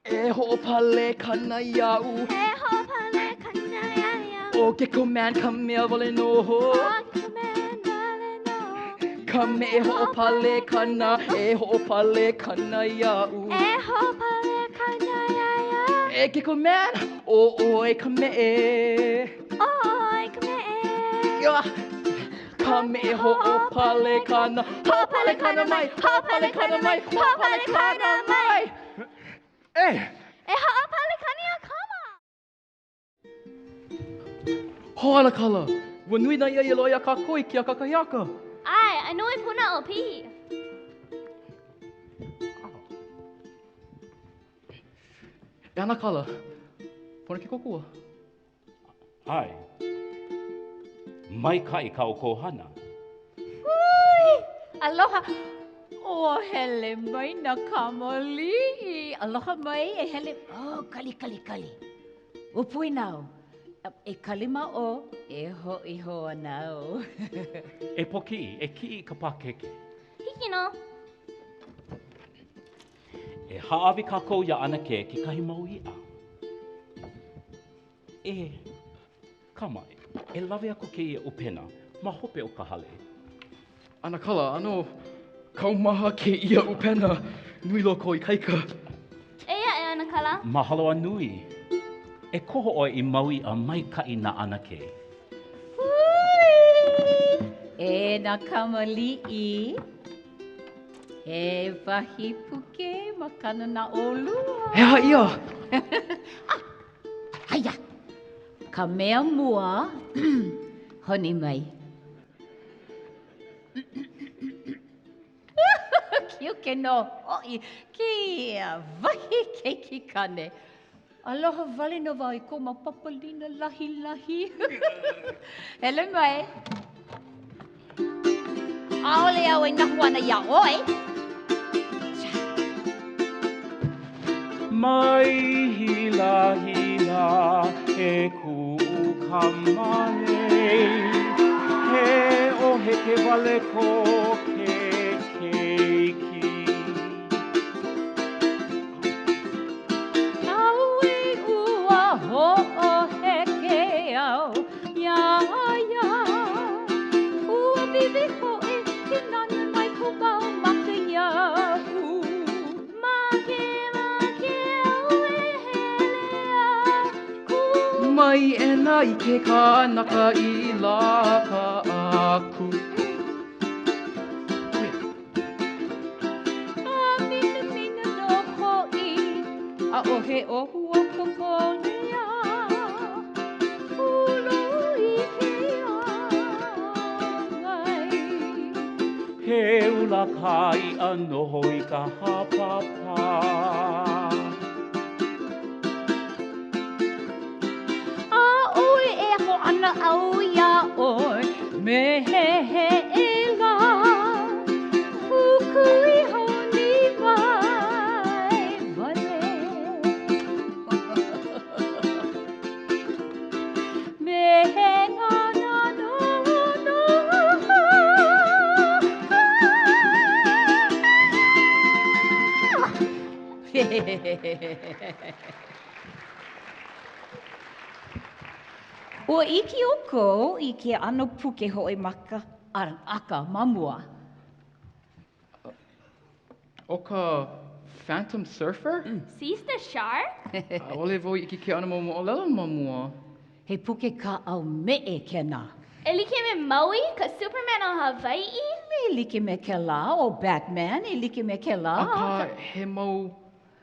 E hoʻopale kāna iāʻu. E hoʻopale kāna iāʻu. O Geckoman ka mea wale noho. Ka meʻe hoʻopale kāna. E hoʻopale kāna iāʻu. E hoʻopale kāna iāʻu. E Geckoman, oi ka meʻe. Oi ka meʻe. Ia. Ka meʻe hoʻopale kāna. Hoʻopale kāna mai. Hoʻopale kāna mai. Hoʻopale kāna mai. E! E hoʻopale kāna ia kama. Hoala kala. Wa nui na ia I loia ka koi ki a kakahiaka. Ai, anui puna o pihi. E ana kala. Pona ki kōkua. Ai. Mai kai ka o ko hana. Ui! Aloha! O hele mai na kamaliʻi. Aloha mai e hele... Oh, kali. Upui nau. E kalima o e hoʻi hoa nau. E poki, e ki ka pakeke. Hiki no. E haawi ka kou ia ana ke ki kahi mau ia. E kamai, e lawe ako ke ia upena, ma hope o ka hale. Ana kala, ano kaumaha ke ia upena. Nui loko I kaika. Eia e ana kala. Mahalo a nui. E koho oi I maui a mai kai na ana ke. Ui! E na kamaliʻi. E wahi puke ma kana na ʻolua. He ha ia. Haia! Ka mea mua, honi mai. Kiu ke no, oi, kia wahi keiki kane. Aloha wale no wau I ko ma papalina lahi. Hele mai. Aole au e nahuana ia oi. Mai hila e kuʻu kamale. He o heke wale ko ke keiki. Aui ua hoʻo heke au, ia. Ua vivi hoʻi ki nana mai ko wau maka iau. Make au e hele aku. Mai e na ʻike kānaka I laka aku. Mina no hoʻi, a ohe ohu o ka polea. Ulo ʻike ai. He ula kai anoho I ka hapapa. A oi e ho ana au ia oi, me he e la. Hukui honi vai, vale. Me he na no. Ua iki o kou I ke ano puke hoi maka aka mamua. O ka Phantom Surfer? Sees the shark? Ole vo I ke ana mo moʻolelo mamua. He puke ka au meʻe kena. E like me Maui, ka Superman o Hawaiʻi? E like me ke la o Batman, e like me ke la. A ka he mau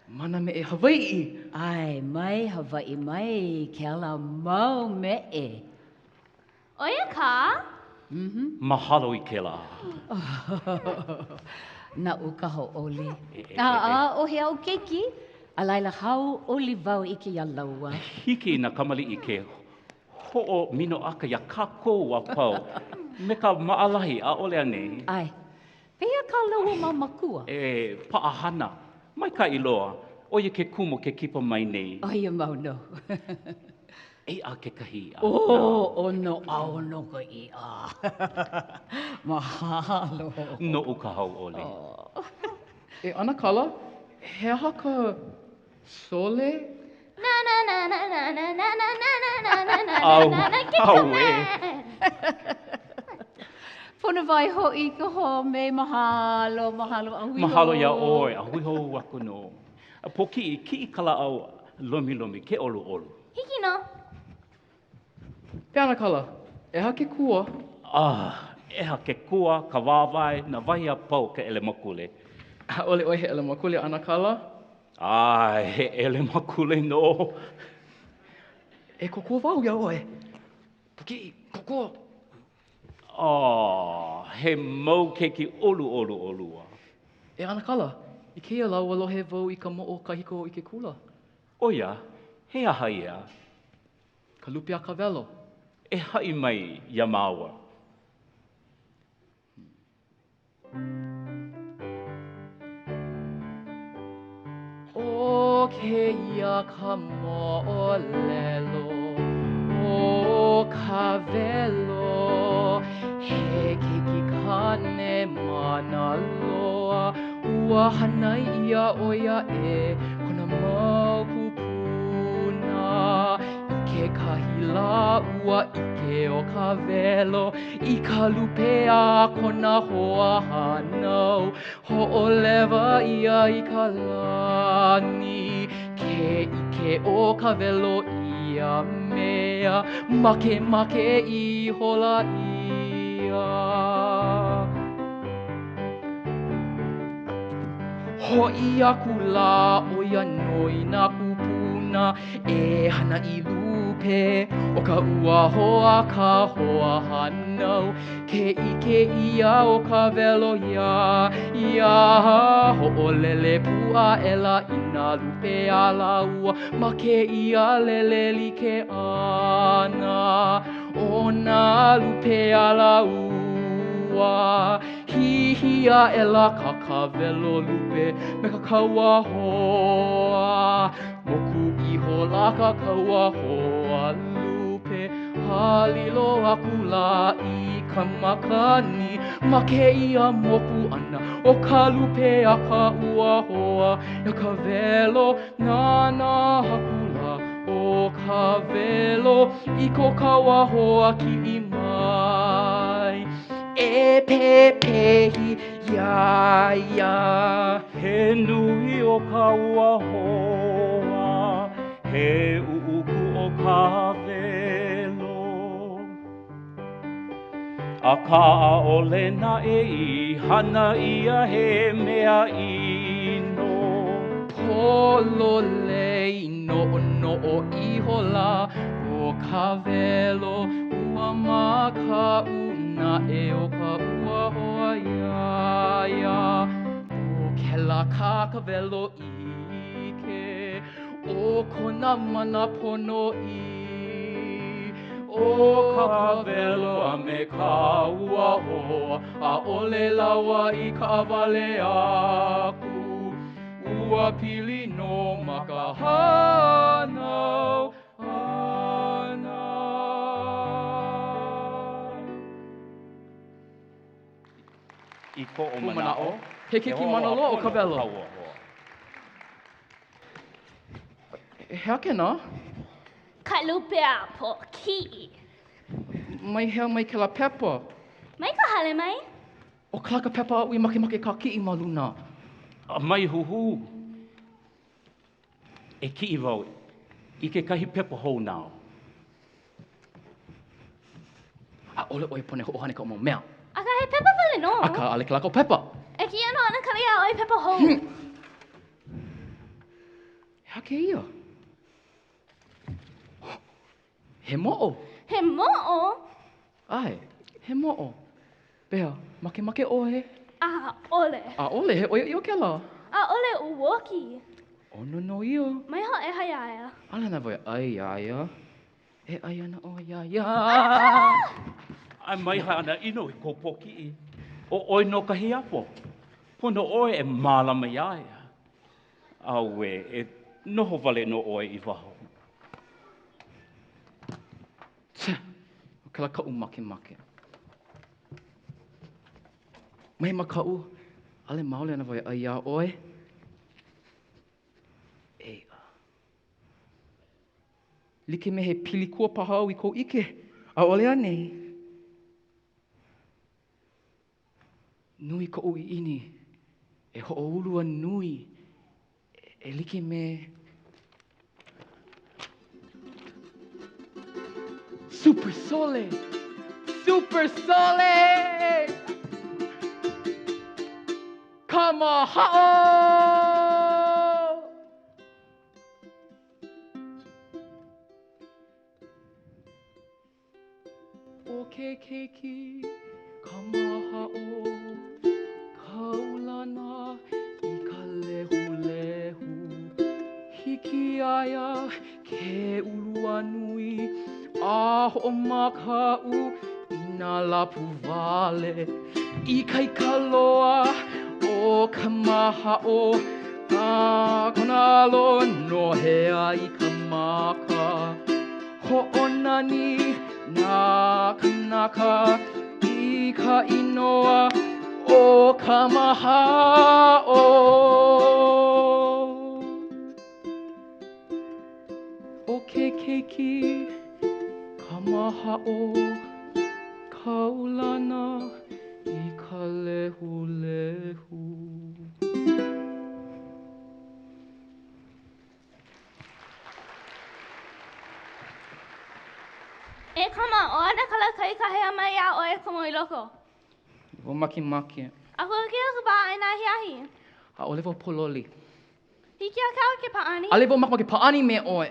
mana me e Hawaiʻi. Ai, mai Hawaiʻi mai ke ala mau meʻe. Oia ka? Mahalo I ke la. Na uka ho oli. E. O he au keiki. A laila hau oli vau I ke ia laua. Hiki na kamaliʻi ke hoʻo mino aka ia kākou a pau. Me ka maalahi a ole ane. Ai, pehea ka laua ma makua. E paʻahana. Mai ka iloa. Oia ke kumo ke kipa mai nei. O ia mau no. E a ke kahi a. O no au no ko I a. Mahalo. No uka hau ole. E ana kala, he aha ka Sole? Na na na na na na na na na na na Au, na na Geckoman. Puna vai hoʻi ka ho me mahalo, mahalo a hui Mahalo ia oi, a hui hou aku no. A poki ki kala au lomi lomi ke olu olu. Hiki no. Peana kala, eha ke kua? Eha ke kua, ka wāwai, na wahi a pau ke ele makule. ʻAʻole ʻoe he ele makule ana kala? He ele makule no. E kokua wau ia ʻoe. Puke, kokua. He mau keiki olu olu olua. E ana kala, I keia lau alohe wau I ka moʻo kahiko I ke kula. Oia, he aha ia. Ka lupe a ka velo. E hai mai ia māua. O keia ka moʻolelo, o ka velo, he keiki kane mana loa, ua hana ia o ia e, kona mau kupuna, I ke kahi la ua ʻike o ka velo, I ka lupe a kona hoa hanau, hoʻolewa ia I ka lani, ke ʻike o ka velo ia mea, makakiʻi hola ia. Hoʻi aku la o ia noi nā kupuna e hana I lupe o ka ua hoa ka hoa hanau ke ʻike ia o ka velo ia hoʻolele pua ela I nā lupe a laua ma ke ia lele like ana o nā lupe a laua hihia ela ka velo lupe me ka kaua hoa moku iho la ka kaua hoa lupe halilo aku la I ka makani ma ke ia moku ana o ka lupe a ka ua hoa ia ka velo nana haku la o ka velo I ko kaua hoa kiʻi mai e pepehi ia He nui o ka ua hoa, he uuku o ka velo. A ka ʻaʻole na I hana ia he mea ino. Pololei noʻonoʻo iho la o ka velo ua makaʻu na e o ka ua hoa ia o kela ka velo ʻike o kona mana ponoʻī o ka velo a me ka ua hoa ʻaʻole laua I ka wale aku ua pili no ma ka hanau ana. I ko o manao. He keiki mana loa o ka velo. He ake nā? Ka lupe a pokiʻi. Mai hea mai ke la pepa. Mai ka hale mai? O ka pepa ui make ka kiʻi ma luna. Mai huhu. E kiʻi wau I ke kahi pepa hou nao. ʻAʻole ʻoe pone hoʻohane ka o mau mea. A ka he pepa wale no? A ka ale ke lako pepa. E ki ano ana kali a oi pepa hou. He ake ia? He moʻo. He moʻo? Ai, he moʻo. Pea, make oe. A ʻole. ʻAʻole, he oia I o ke la. A ʻole uoki. Ono no ia. Mai ho e hai aia. Ala na voia ai aia. E ai ana o ia. Ai mai ha ana ino I ko pokiʻi. O oi no ka hiapo. Pono oe e mālama ia ia. Aue, e noho wale no oe I waho. Tse, o ke la kau make. Mai makau, ale maole ana voia ai a oe. E Like me he pilikua paha au I kou ʻike. ʻAʻole ane. Nui koʻu ʻini. E hoʻoulua nui. E like me... Super Sole! Super Sole! Kamahao! O ke keiki, kamahao, kaulana I ka lehulehu. Hiki aia ke ulua nui, a hoʻomākaʻu I nā lapu wale. I kai loa o ka mahao, a kona loa nohea I ka maka. Hoʻonani nā kanaka I ka inoa o ka mahao. O ke keiki, ka mahao, kaulana I ka lehulehu. E kama, o ana kala kai ka hea mai a o e komo I loko. Vo makemake. A kua kia ka ba ai nā hiahi. A ole vo pololi. Hiki a kau ke paani. Ale vo makemake paani me oe.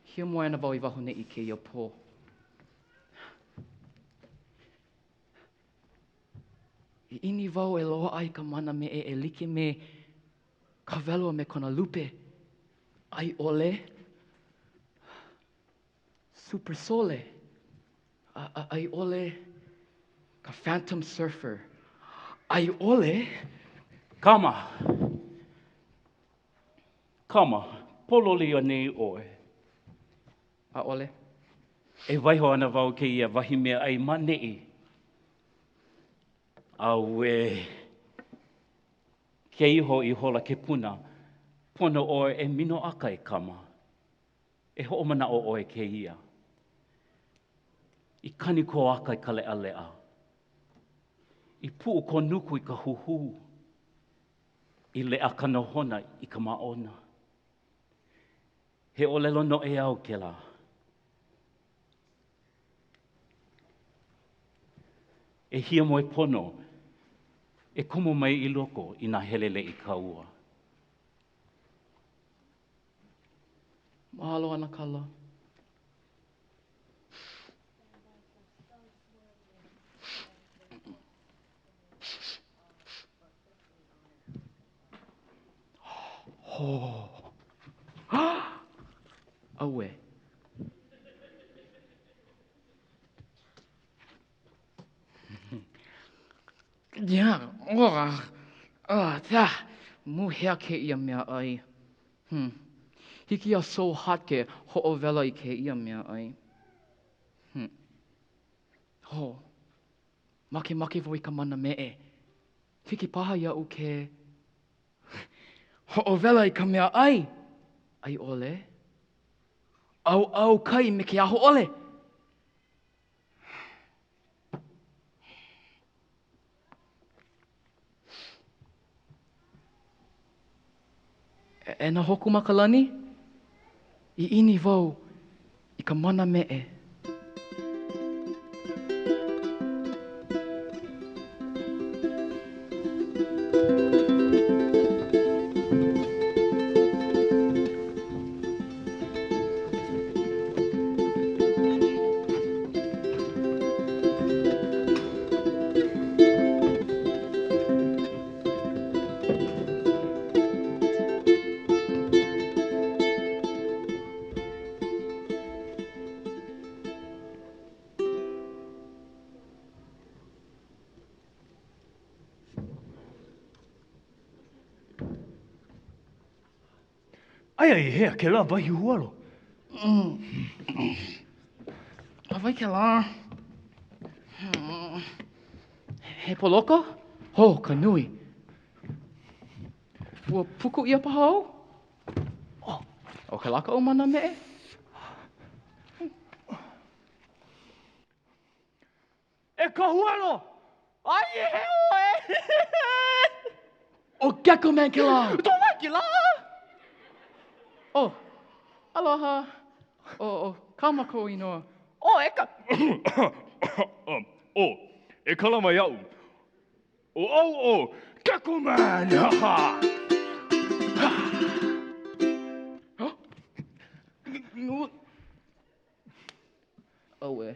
Hia moe ana wau I waho nei I kēia pō. I ini wau e loa ai ka mana me e like me ka veloa me kona lupe. Ai ʻole. Super Sole. Ai ʻole ka Phantom Surfer. Ai ʻole. Kama. Kama, pololi nei oe. A ʻole. E waiho ana wau ke ia wahi mea ai manei. Aue. Ke iho I hola ke puna. Pono oe e mino aka e kama. E hoʻomana o oe ke ia. I kani ko aka I ka lea lea. I puu ko nuku I ka huhu. I lea ka nohona I ka maona. He ʻōlelo no e au ke la. E hia mo e pono. E kumu mai I loko I nā helele I ka ua. Mahalo ana kala. Oh. Aue. Yeah, tā, muhea ke ia mea ai. Hiki a so hot ke hoʻowela I ke ia mea ai. Ho, make vo I ka mana meʻe. Hiki paha iaʻu ke hoʻowela I ka mea ai. Ai ʻole. Au kai me ke aho ʻole. E na hoku makalani? I ini wau I ka mana meʻe. Ai hea ke la wahi hualo. Awai ke la. He poloka? Ho, ka nui. Ua puku ia pahau? O ka laka o mana meʻe? E ka huelo! Ai e he oe! O Geckoman ke la! Tō mai ki la! Oh, aloha. O kāmako inoa. O e ka... e kalama iau. O au o Geckoman! Aue.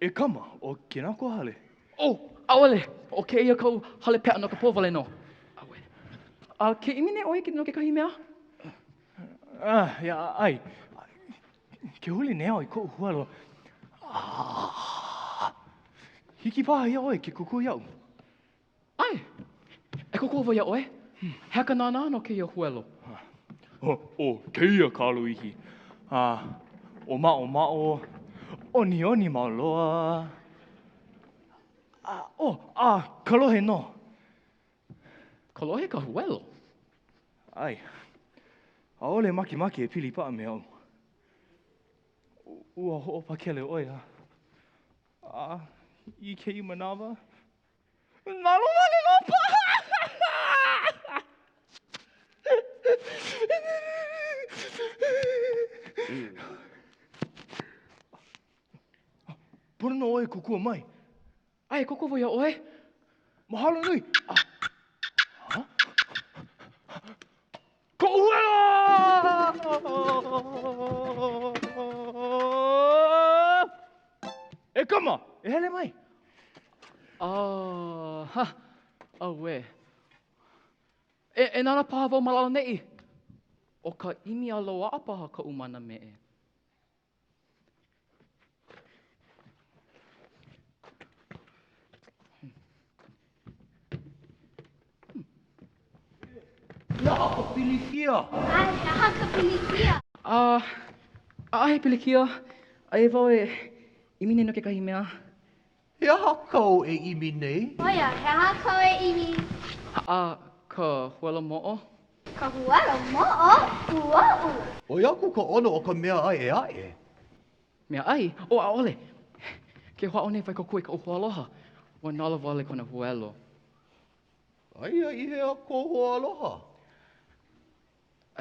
E kama o kina ko hale. Oh, ʻaʻole. O kēia kou hale pea no ka pōwale no. Aue. Ke ʻimi ne oi no ke kahi mea? Ia, ai. Ke huli neo i kou huelo. Hiki paha ia oi ke kuku iau. Ai. E kokova ia oe? Heka nana no kēia huelo. O kēia kāluihi. O mao. Oni mauloa. Kalohe no. Kolohe ka huelo. Ai. ʻole maki e pili paa me au. Ua hoʻopakele oi a. I kei manawa. Nalo wale no paha! Pono oi kukua mai. Ai, kokova ia oe? Mahalo nui. Ko huelo! E kama, e hele mai. Aue. E nana paha wau malala neʻi. O ka ʻimi aloa paha ka umana meʻe. Ia haka pilikia. Ai, haka pilikia. Ahe pilikia. Ai wau e ʻimi nei no ke kahi mea. He aha kau e imi nei? Oia, he haka e imi. Ka huelo moʻo. Ka hualo moʻo, ʻuaʻu. O iaku ka ono o ka mea ai e ae. Mea ai? O ʻaʻole. Ke hoa o nei whai kokua i ka uho aloha. Wa nala wale kona huelo. Aia i hea ko hoa aloha.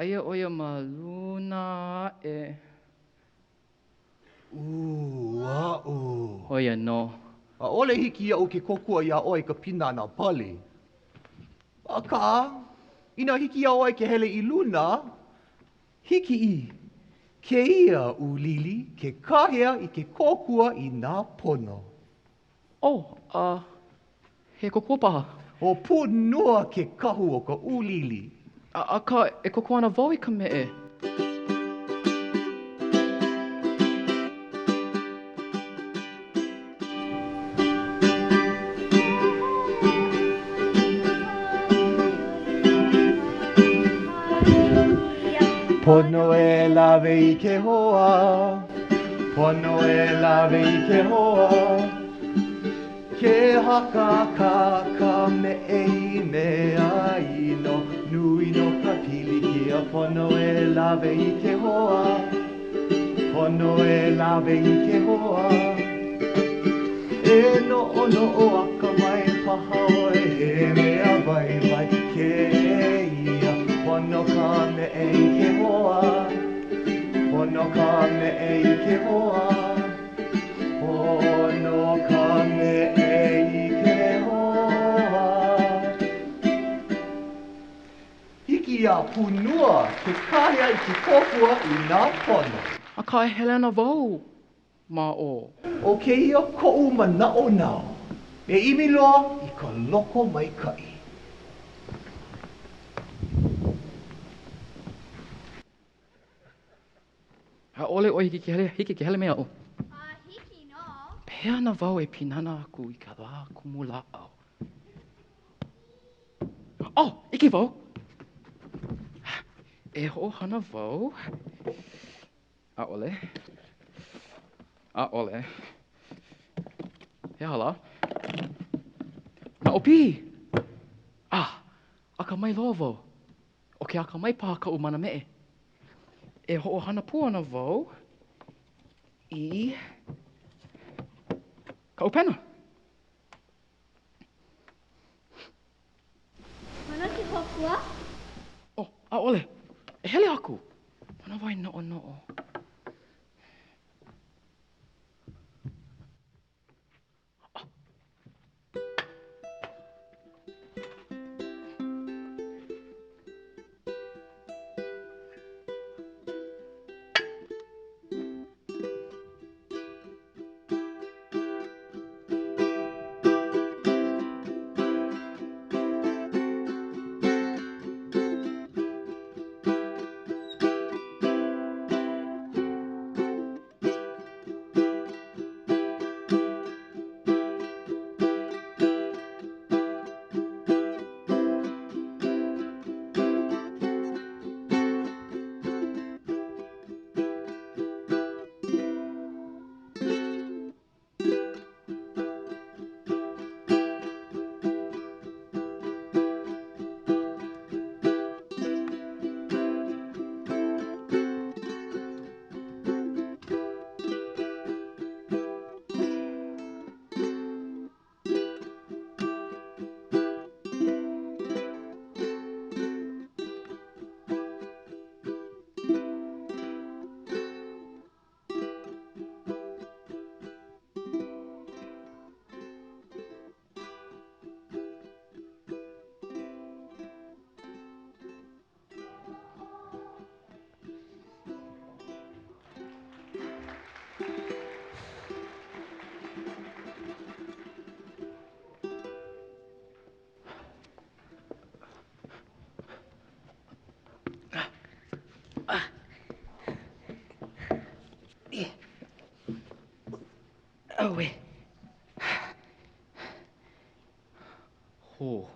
Aia oia ma luna e... ʻūaʻu. Oia no. A ole hiki iau ke kokua ia oi ka pinana pali. Aka, ina hiki iau ai ke hele i luna, hiki i kēia ʻulili ke kahea i ke kōkua i nā pono. He kokua paha. O punua ke kahu o ka ʻulili. Ka e kokua ana wau i ka meʻe. Pono e lawe i ke hoa, pono e lawe i ke hoa. Ke haka kāka meʻe i mea ino, nui no ka pilikia. Pono e lawe i ke hoa, pono e lawe i ke hoa. E no o aka mai paha oe e mea vai kēia. Pono ka meʻe i ke hoa, pono ka meʻe i ke hoa, pono ka meʻe i ke hoa. Hiki a punua ke kahea i ke kōkua i nā pono. Ka e hele ana wau ma o. O kēia koʻu manaʻonao, e ʻimi loa i ka loko maikaʻi. ʻole o hiki ke hele mea o. Hiki no. Pea na wau e pinana aku i ka wā kumula au. Ike wau. E ho hana wau. ʻole. He hala. Na opi. A ka mai loa wau. keaka mai paha ka umana meʻe. E hoʻohana pū ana wau I ka upena. Mana ke kōkua? Oh, ʻole. E hele aku. Mana wai noʻo. Aue. Ho.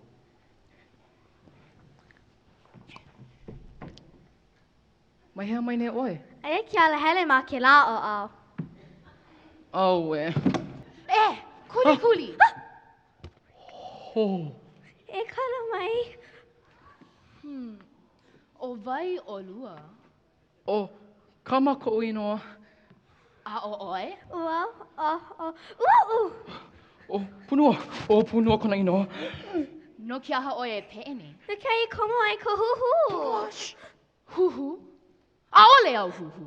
Mai hea mai ne oi. Aia ke ala hele ma ke la o au. Aue. Kuli. Ho. E kala mai. O vai o lua. O kama ko inoa. A o oe? Ua, ʻuaʻu. O punua kona inoa. No ki aha oe e peene. Na kai I komo ai ko huhu. Huhu? A ole au huhu.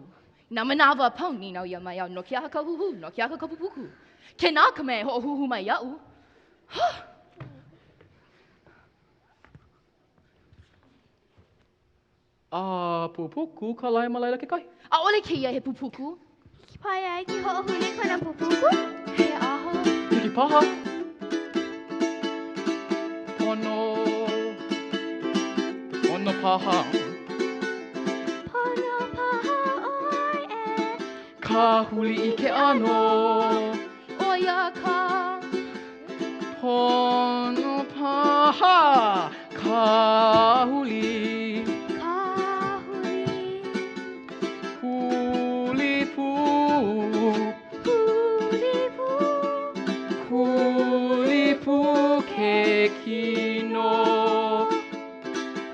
Na manawa pau ni nau ia mai au no ki aha ka huhu, no ki aha ka pupuku. Ke nā ka mea ho huhu mai iau. A pupuku ka lai malaila ke kai. A ole kēia he pupuku. Ki pai ai ki hoʻohuli kona pupuku. He aha. Hiki paha. Pono paha. Pono paha oi e. Ka huli I ke ano. Oia ka. Pono paha. Ka huli. Puke kino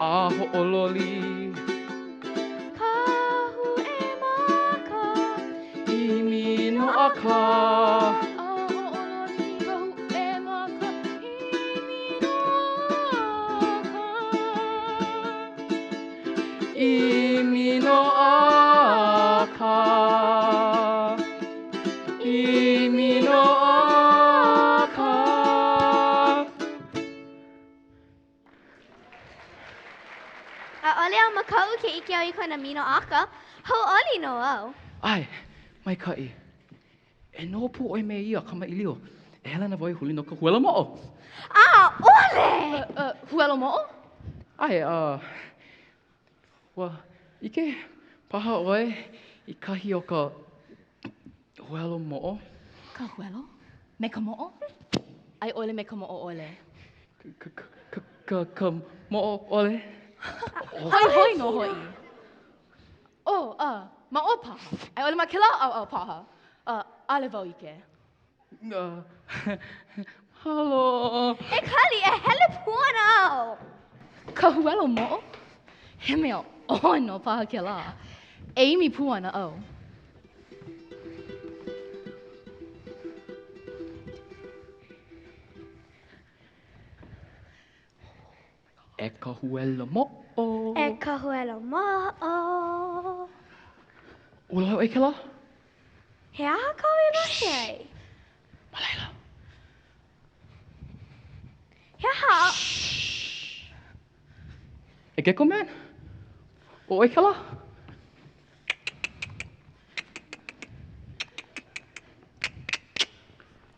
a hoʻololi Kahu e maka ʻimi no aka A hoʻololi kahu e maka ʻimi no aka. ʻimi no aka ʻimi no aka. Ole au makau ke ʻike au I kona mino aka. Hau oli no au. Ai, mai kai. E no pu oi me ia kama ilio. E hela na vai huli no ka huela moʻo. Ole! Huelo moʻo? Ai, ike paha oi I kahi o ka huelo moʻo. Ka huelo? Me ka moʻo? Ai ole me ka moʻo ole. Ka moʻo ole. Hoi no hoi. Ma o paha. Ai ole ma ke la au paha. Ale vau ike. Halo. E kali e hele puana au. Ka huelo moʻo? He mea o no paha ke la. E imi pu ana au. E ka huela moʻo. E ka huelo moʻo. Ula hau e ke la? He aha kau e lasi ai? Malaila. He aha. E Geckoman? O e ke la?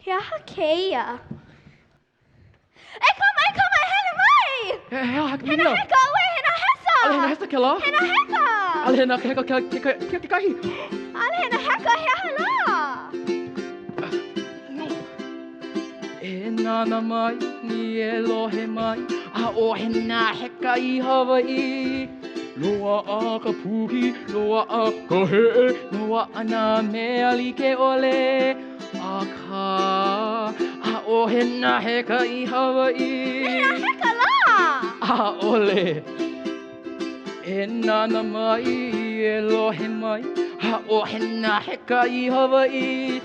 He aha kēia. E kama, hele mai! He aha He na heka, ue, he na hesa! Ale hena hesa ke la? He na heka! Ale hena heka ke kahi. Ale he na heka, he aha la! E nana mai, ni e lohe mai, a o hena heka I Hawaiʻi. Loa a ka puhi, loa a ka heʻe, loa ana mea like ʻole. A ka, a o hena heka I Hawaiʻi. He na heka la! A ʻole. E nana mai, e lohe mai, a o hena heka I Hawaiʻi.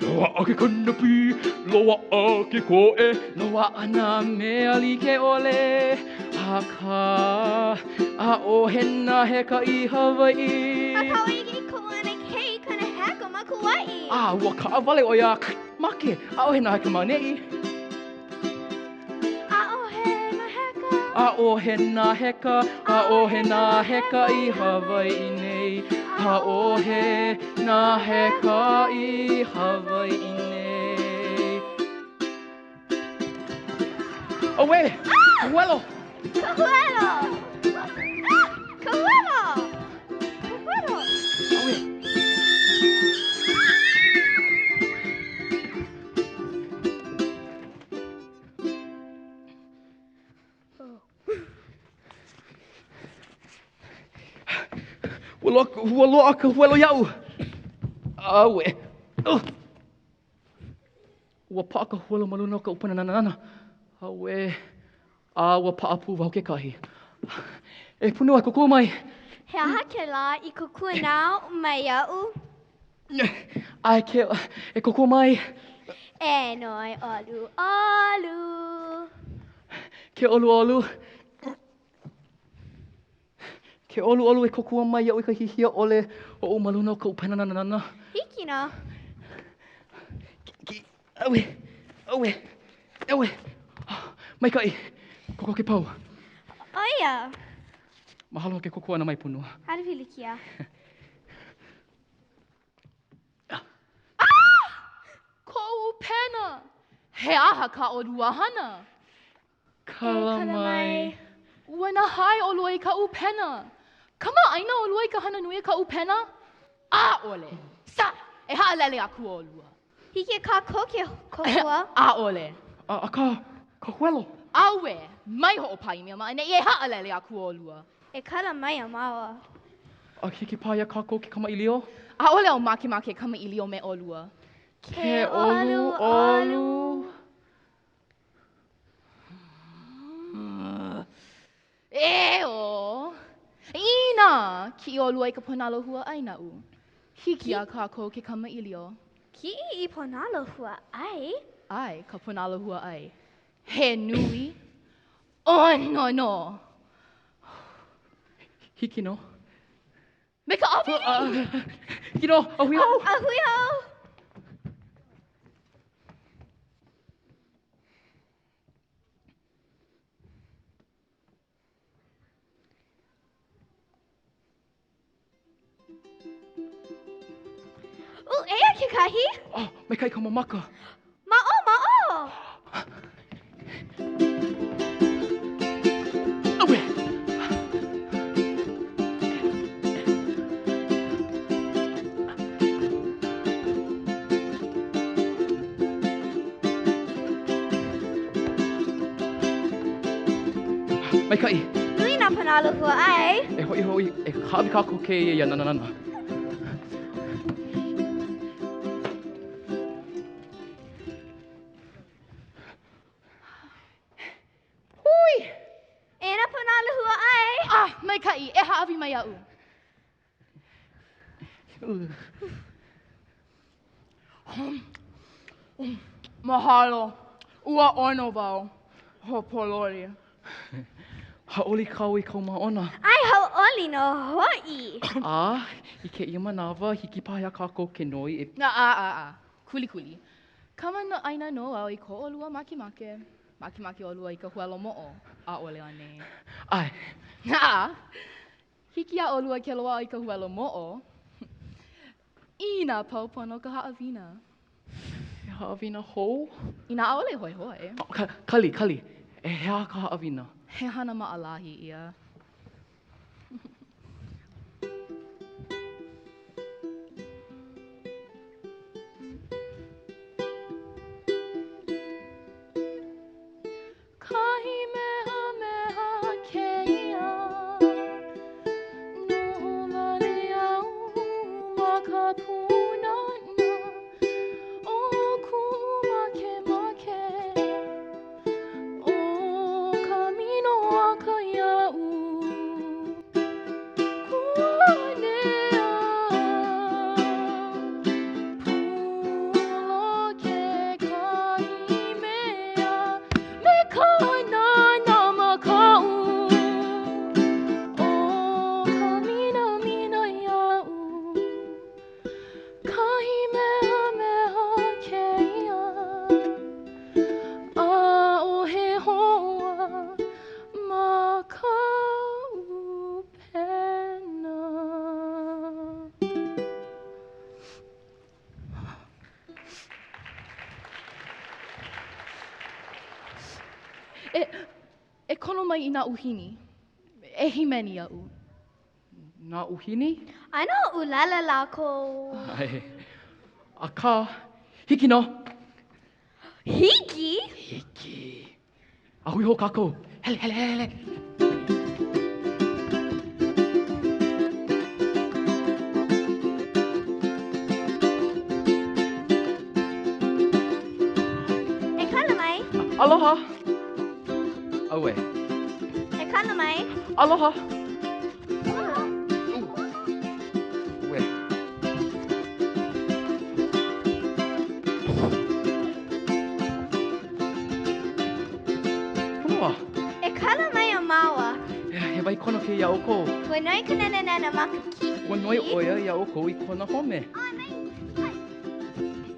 Loa a ke kanapi, loa a ke koe, loa ana mea like ʻole. A ka, a o hena heka I Hawaiʻi. A kau e ki kuana kei kana heka ma kuaʻi. A ua ka awale o ia make, a o hena heka maneʻi. A o he na heka. A o hena heka, a o hena heka I Hawaiʻi nei. A o he na heka I Hawaiʻi nei. O we, huelo. Ka huelo! Ah! Ka huelo! Ka huelo! O we. Ua loa ka huelo iau. A we. Ua paa ka huelo maluna o ka upana nananana. A we. A ua paa puwa o ke kahi. E punu ai kōkua mai. He aha ke la I kōkua nao mai iau. Ai ke, e kōkua mai. E noi olu olu. Ke olu olu. Ke olu olu e kōkua mai iau I ka hihia ʻole o maluna o ka upana nananana. Hiki no. Aue, aue, aue. Maikaʻi, koko ke pau. Oia. Mahalo ke koko ana mai punua. Hana pilikia. Ko pena. He aha ka o rua hana. Kala mai. Ua na hai o loi ka upena. Kama aina o loi ka hana nui ka upena? A ole. Sa, e haalele aku o lua. Hiki ka koke kōkua. A ole. A ka huelo. Aue, mai ho o pai mea maa, ne e haalele aku o lua. E kala mai a maua. A hiki paia kako ke kamaʻilio. A ole o make kama ilio me o lua. Ke olu olu. E o. Ina, ki o lua I ka ponalo hua aina u. Hiki a kako ke kama ilio. Ki I ponalo hua ai. Ai, ka ponalo hua ai. He nui. Oh, no. Hiki no. Me ka api. Hiki no, a hui au. A hui au. Eia ke kahi. Oh, me kai ka mamaka. Ma'o. Aue. Maikaʻi, Nui nā ponalo hua ai. e hoi, e kawi kako kēia nananana. E nā ponalo hua ai. Mai Moʻomākeʻaka, e haʻawi mai aʻu. Mahalo, ua ono wau, ho polori. Haʻoli kau I kou maona. Ai hauʻoli no hoʻi. I kēia manawa, hiki paia kākou ke noi e... Kuli. Kamana aina no au I ko olua makimake. Makimake olua I ka huelo moʻo, a ʻole ane. Ai. Hiki a olua ke loa I ka huelo moʻo. Ina paupono ka haʻawina. E haʻawina hou? Ina ʻaole hoi. Kali. E hea ka haʻawina? He hana maʻalahi ia. Kahi meha kēia, nuhu lali au makapunana, o kuʻu make, o ka mino a ka iāʻu, kuanea, pula ke kai mea, me kāna makaʻu, o ka mina iāʻu, kahi meha kēia, a o he hoa ma kau pena. E kono mai I nā ʻūhini. E himeni aʻu. Nā ʻūhini? Ano ʻūlala lako. Ai. A kā, hiki no. Hiki? Hiki. A hui ho kākou. Hele. E kana mai? Aloha. Aue. E kana mai? Aloha. Ah. Ue. Ponoʻā. E kana mai o maua. He wai kona ke ia o kou. Ua noi ka nananana makakiʻi. Ua noi oia ia o kou I kona home.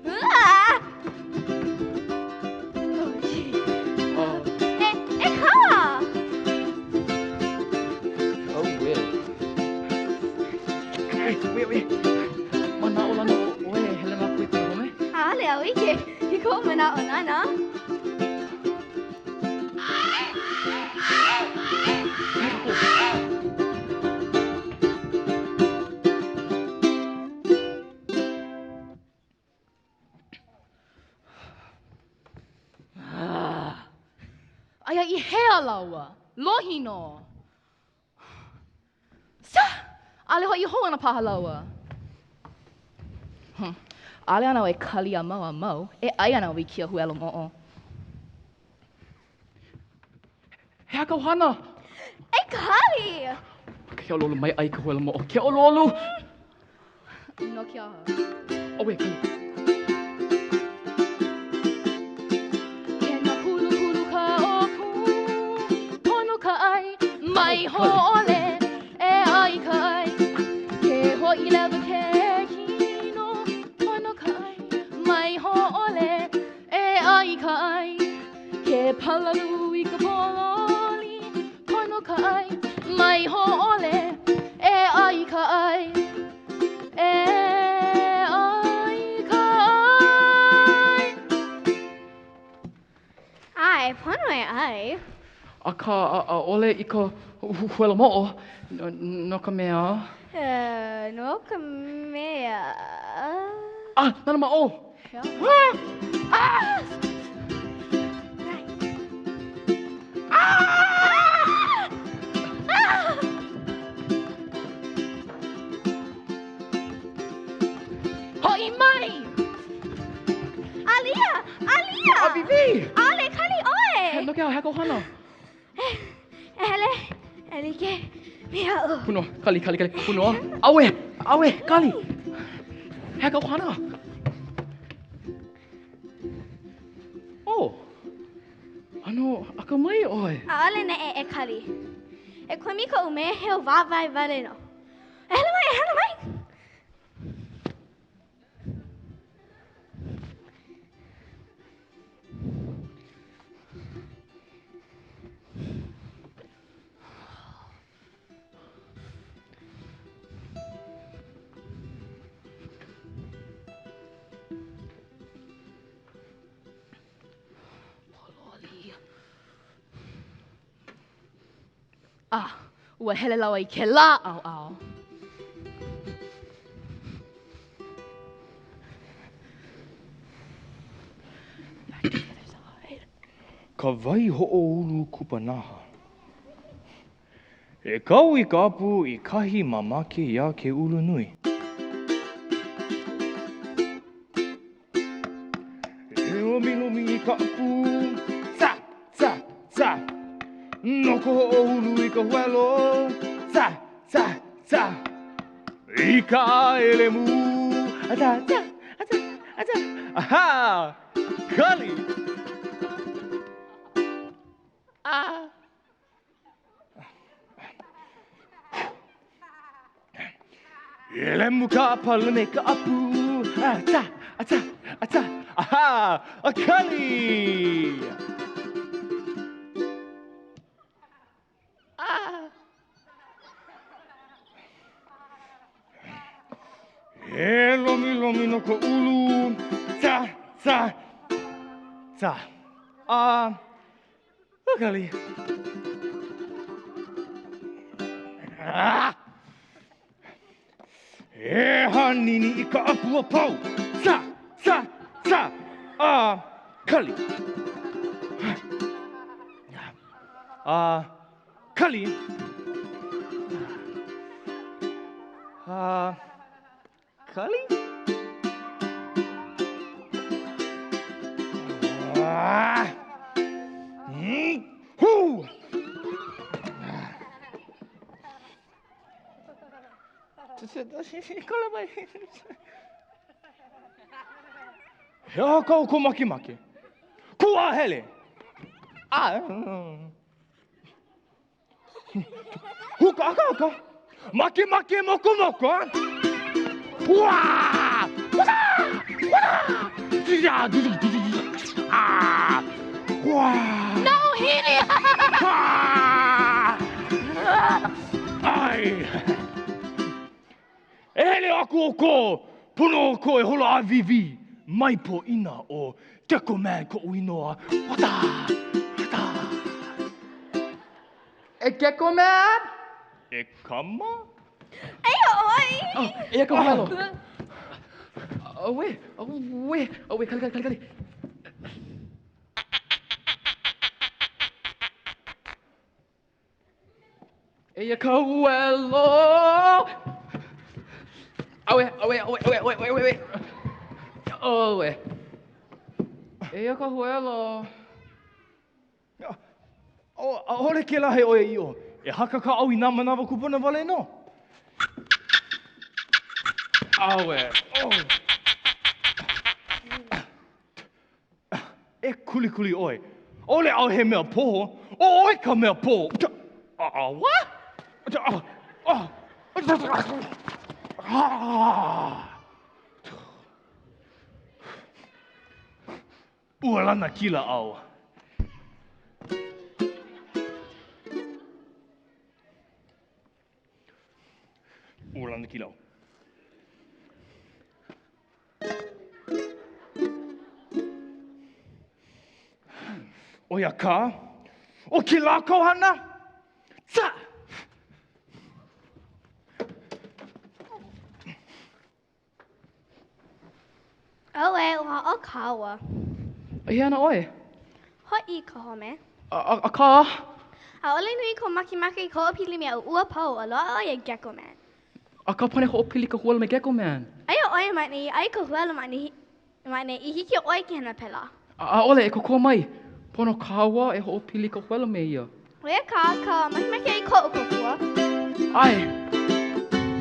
Ua! E kawa! Oh, well. Wait. Mana o lana o e hele nā koe kona home? Hale au ike. I ko mana o nana. Aia I hea laua. Lohi no. Sa! Ale hoi I ho ana paha laua. Ale ana e kali a mau. E ai ana I kia huelo moʻo. Hea kau hana. E kali! Ke ololo mai ai ka huela moʻo. Ke ololo. No kia aha. O we, kali. Ke na kulu ka opu. Pono ka ai. Mai ho ʻole. E ai ka ai. Ke hoi lewa ke kino. Pono ka ai. Mai ho ʻole. E ai ka ai. Ke palalu I ka pololi. Pono ka ai. Mai ho ʻole. E ai ka ai. E ai ka ai. Ai, pono e ai. A ka a ole I ka huela moʻo. No ka mea. No ka mea. Nana maʻo. Ah! Hoi mai! Alia! Vivi! Ale kali oe! No ke hea kau hana. Hele, elike, Mea o. Puno, kali. Puno. Awe, kali. Heka o hana. Oh. Ano, aka mai oi. A ole ne e kali. E komi ko ume heo vavai vale no. Hele mai. Ua hele lawa I ke la au. Ka vai hoʻoulu kupanaha. E kau I ka apu I kahi mamake ia ke ulu nui. E lomi I ka apu, sa. Noko hoʻoulu I ka huelo, sa. I ka ʻelemu, ata. Aha! Kali! Elemu ka palune ka apu, ata. Aha! A kali! E lomi no ka ulu, sa. A kali. E hanini I ka apu a pau, sa. A kali. Kali. Kali? Hu! Kala mai. Hea kau ko make. Kua hele. Huakaʻi. Make moko. Wah! No ʻūhini. Ai! E hele aku o ko, puno ko e holo avivi, mai po ina o Geckoman ko uinoa. Wata! E Geckoman? E kama? Oi. E ka huelo. Awe, kali. E ka huelo. Awe. E ka huelo. Hore ke lahe oe io. E haka ka au I nā manawa kupuna wale no. Awe. E kuli oe. Ole au he mea poho. Oe ka mea poho. What? ʻūlala kila au. ʻūlala kila au. O ia kā, o ki lako hana, sa! Oe, ua o kawa. E ana oi. Hoʻi ka home. A kā? A ole nui ko makimaki ko o pili mea ua pau a loa o ia Geckoman. A ka pane hoʻopili ka huelo me Geckoman. Ai o oe mani, ai ko huelo mani I hiki oi ki hana pela. A ole e kōkua mai. Pono kawa e hoʻopili ka huelo me ia. Oia ka makimaki ai ko o kōkua. Ai,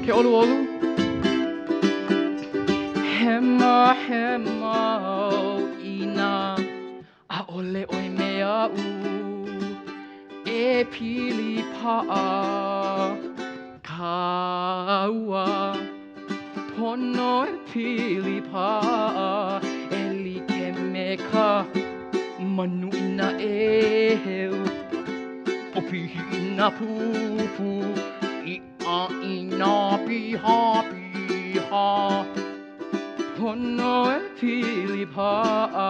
ke olu olu. Hema hema o ina, a ʻole oi mea u. E pili pa'a, kaua. Pono e pili pa'a, e like me ka manu ina e heu. O pihi ina pupu, I a ina piha piha. Pono e pili pa'a,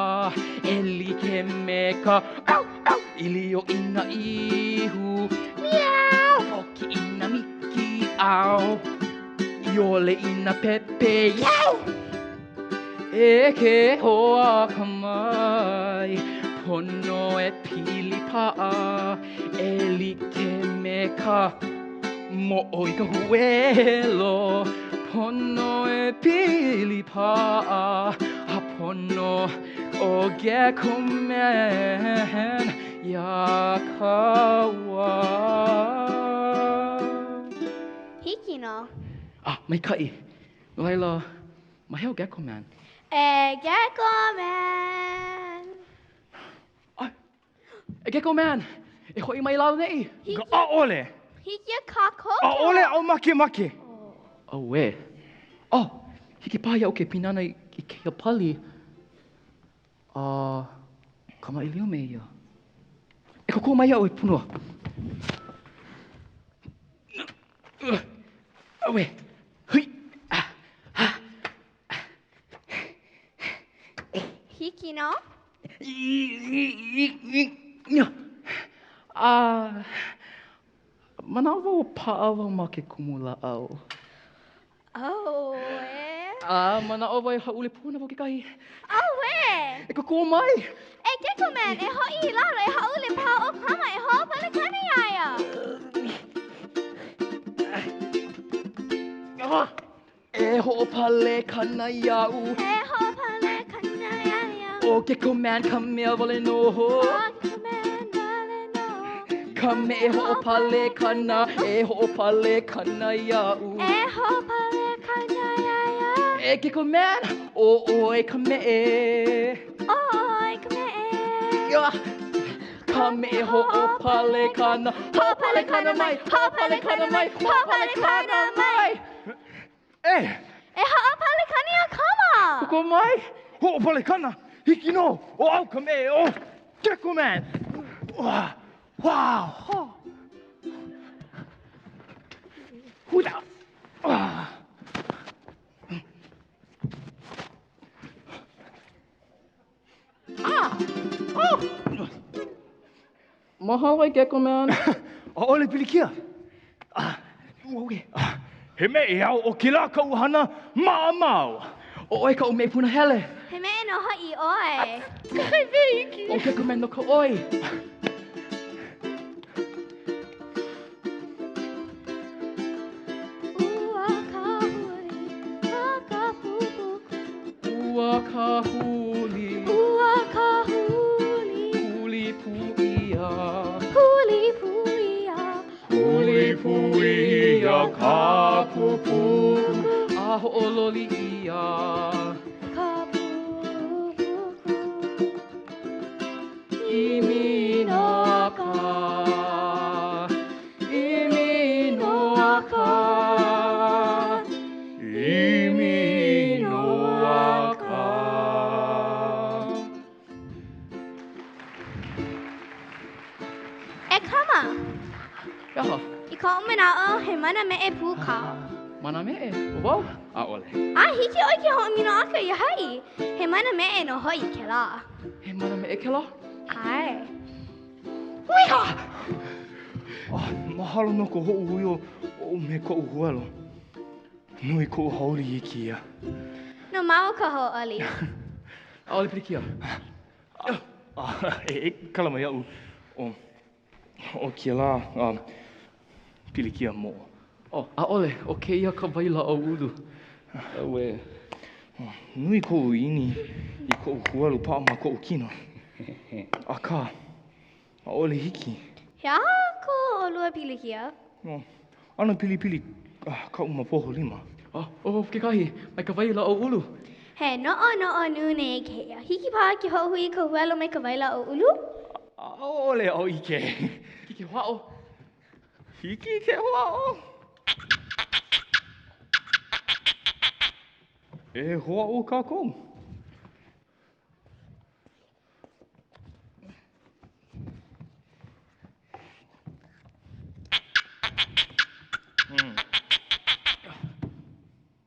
e like me ka au au. Ilio ina ihu, miau. Hoki ina miki au. Iole ina pepe, yau! E ke hoa kamai, pono e pili pa'a, e like me ka moʻo I ka huelo. Pono e pili pa'a, a pono o Geckoman, ya kaua. Hiki no. Ah, makakiʻi. No laila, maheo Geckoman. Geckoman. Ah, Geckoman. E hoi mai lau nei. ʻaʻole. Hiki a kākou. ʻaʻole au make. Oh, we. Oh, hiki paia o ke pinana I kēia pali. Kama I leo me ia. E koko mai au e punua. We. Hui. Hiki no. Manawa o pa'awa ma ke kumula au. Oh, Manawa I haʻule puna po ke kahi. Oh, E koko mai. Geckoman, e hoʻi I lalo, e haʻule pā o kama, e hoʻopale kani aia. E hoʻopale kana iāʻu. E hoʻopale kani aia. O Geckoman ka mea wale noho. Geckoman, wale no. Ka me e hoʻopale kana, e hoʻopale kana iāʻu. E hoʻopale kani aia. E Geckoman, o oi ka meʻe. Oi, ka meʻe. Ka me e hoʻopale kana, hoʻopale kana mai, hoʻopale kana mai, hoʻopale kana mai. E, E hoʻopale kani a kama. Koko mai. hoʻopale kana. Hiki no, o au ka me o Geckoman. Wow. Huda. Mahalo Geckoman. ʻaʻole pilikia. He meʻe au o ke la kau hana maʻamau. O oi ka o me puna hele. He meʻe no hoʻi oi. O Geckoman no ka oi. Ua kahuli, kakapupuku. Ua kahuli. Ua kahuli, Huli puia. huli puia. Huli puia ka pupu. A hoʻololi ia. Kapupuku. Imi no aka. Imi no aka. Imi no aka. E kama, Yaha. I ka omena o he mana meʻe puka. Mana meʻe. Wau. ʻAʻole. Hiki oi ke hoʻomino aka I haʻi. He mana meʻe no hoʻi ke la. He mana meʻe ke la? Ai. Uiha! Mahalo no ko hoʻu hui o me Moʻo Huelo. Nui ko hauri I kia. No mau ka hoʻoli. ʻAʻole pirikia. E kalama iau o kia la pilikia mo. ʻAʻole, o kēia ka waila o ulu. Aue, nui kou ʻini I kou hualu pā ma kou kino. Aka, ʻaʻole hiki. Hea ko olua pilikia. Ana pili, ka uma poho lima. Kekahi, mai ka waila o ulu. He no'o nune kēia. Hiki pā ki hohui ka huelo mai ka waila o ulu? ʻOle o ʻike. Kiki whao. Hiki ke hoʻo. E hoʻo kākou.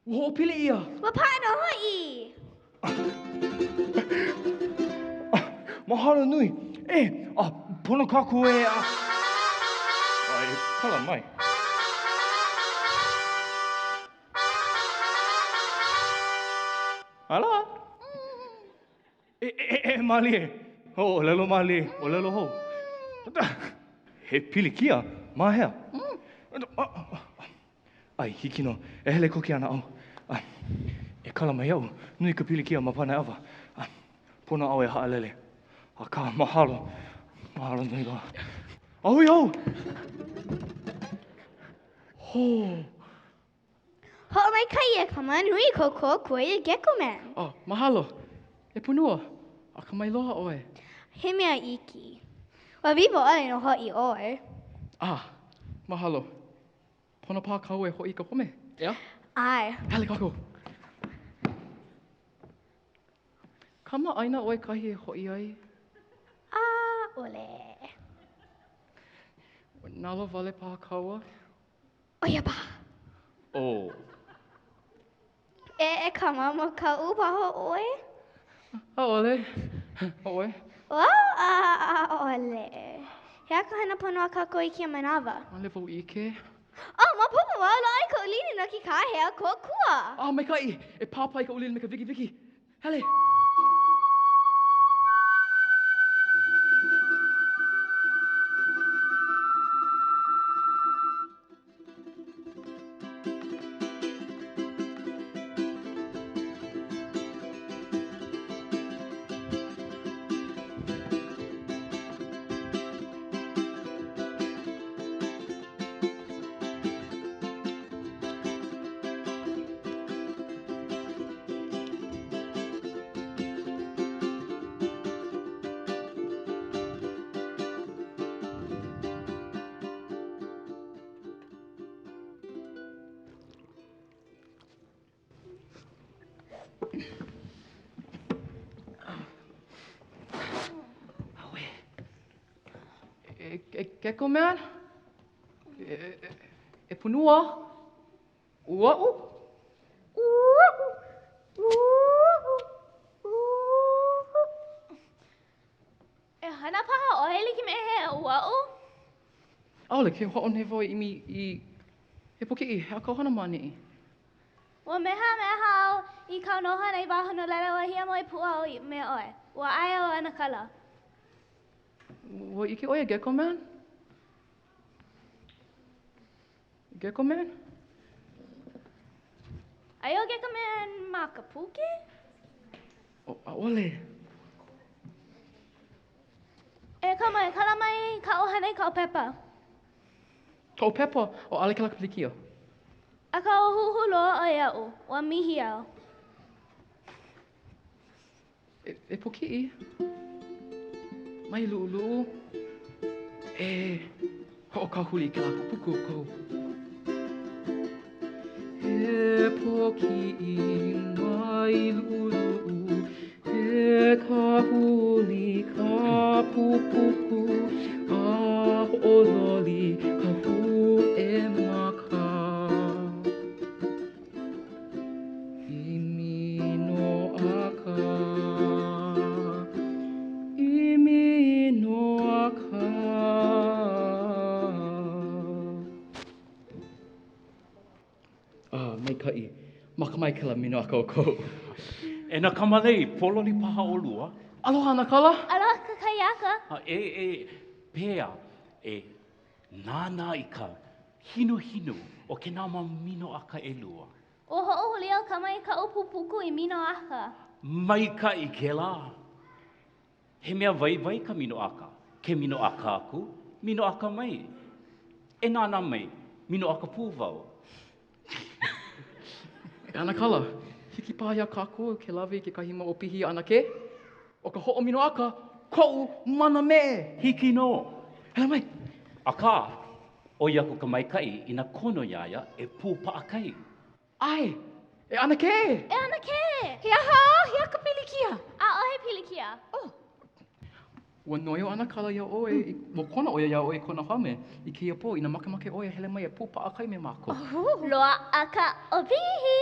Wo pili ia. Wa paʻano hoi. Mahalo nui. Pono kākou e a... Ai, kala mai. Ala? Mali e. ʻŌlelo mali e. ʻŌlelo hou. He pili kia, mahea. Ai, hiki no. E hele koki ana au. E kala mai au. Nui ka pili kia ma pana awa. Pono au e haʻalele. A ka mahalo. Mahalo nui loa. Ahui au! Ho mai kai e kama nui ko kōkua e Geckoman. Mahalo. E punua. A ka mai loa oe. He mea iki. Wa vivo ale no hoi oe. Mahalo. Pono pā kau e hoi ka pome. Ea? Ai. Hale kako. Kama aina oe kahi e hoi ai. Ole. Nala vale pā kaua. Oia pā. E kama mo ka upaho oe? ʻole. Oe. Ole. He aka hana pono a kako i kia manawa. Ale vau ike. Ma popo wau la ai ka ulini no ki ka hea kōkua. Mekaʻi. E pāpai ka ulini me ka viki. Hale. Geckoman? E punua? ʻUaʻu? E hana paha oe li ki me he ʻuaʻu? Aole, ke hoʻo ne voi ʻimi I... He pokeʻi, he akau hana mani. Wa meha hao I kau noha nei wāhono lele wa hia mo I pua o me oe. Wa aia o ana kala. Wa ike oe Geckoman? Geckoman? Ai o Geckoman ma ka puke? ʻOle. E kama e kala mai ka ohana I ka o pepa. Ka o pepa o ale kala ka pilikia. A ka o huhulo o iau, wa mihi au. E pokeʻi. Mai luʻuluʻu. E hoʻokahuli ke la kupuku o kou. He pokiʻi mai luʻuluʻu. He kahuli ka pupuku. A hoʻololi ka hu e maka. ʻimi no aka. ʻimi no aka. Maikaʻi, makamai kela mino a koukou. E na kamalei, pololi paha o lua. Aloha Nakala. Aloha ka kaiaka. Pea, nāna I ka hinu o ke nāma mino aka e lua. O hoʻohuli au ka mai ka upupuku I mino aka. Maikaʻi ke la. He mea vai ka mino aka. Ke mino aka aku, mino aka mai. E nāna mai, Mino aka pū wau. E ana kala, hiki pāia kākua ke lawe ke kahi mau pihi ana ke. O ka hoʻomino aka, koʻu mana meʻe. Hiki no. Hele mai. Aka, o iaku ka maikaʻi i nā kono iaia e pū paʻakai. Ai, e ana ke. E ana ke. He aha, he aka pilikia. A ohe pilikia. Ua noi o ana kala ia oe, mo kona oia ia oe kona hame, i keia po, i nā makemake oe hele mai e pū paʻakai me mākou. Loa aka o pihi.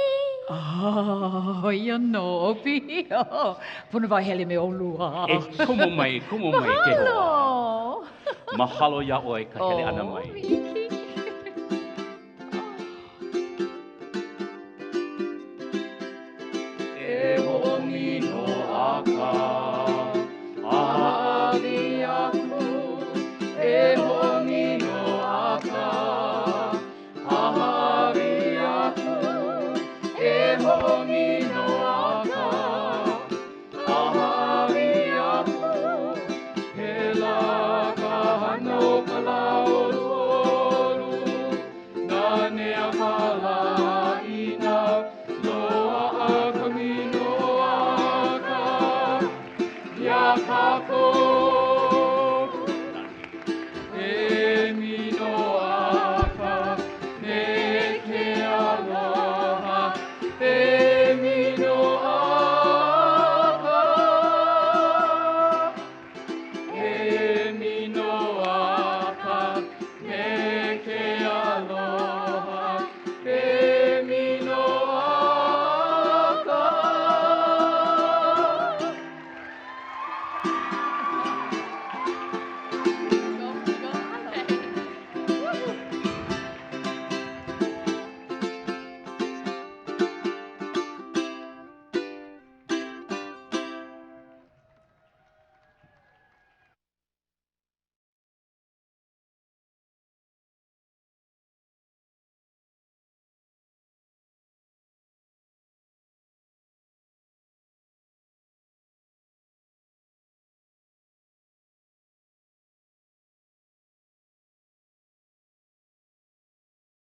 Oh, ia no, opi. Puna vai hele me olua. E kumu mai ke hoa. Mahalo. Mahalo ia oe ka hele ana mai. Ike.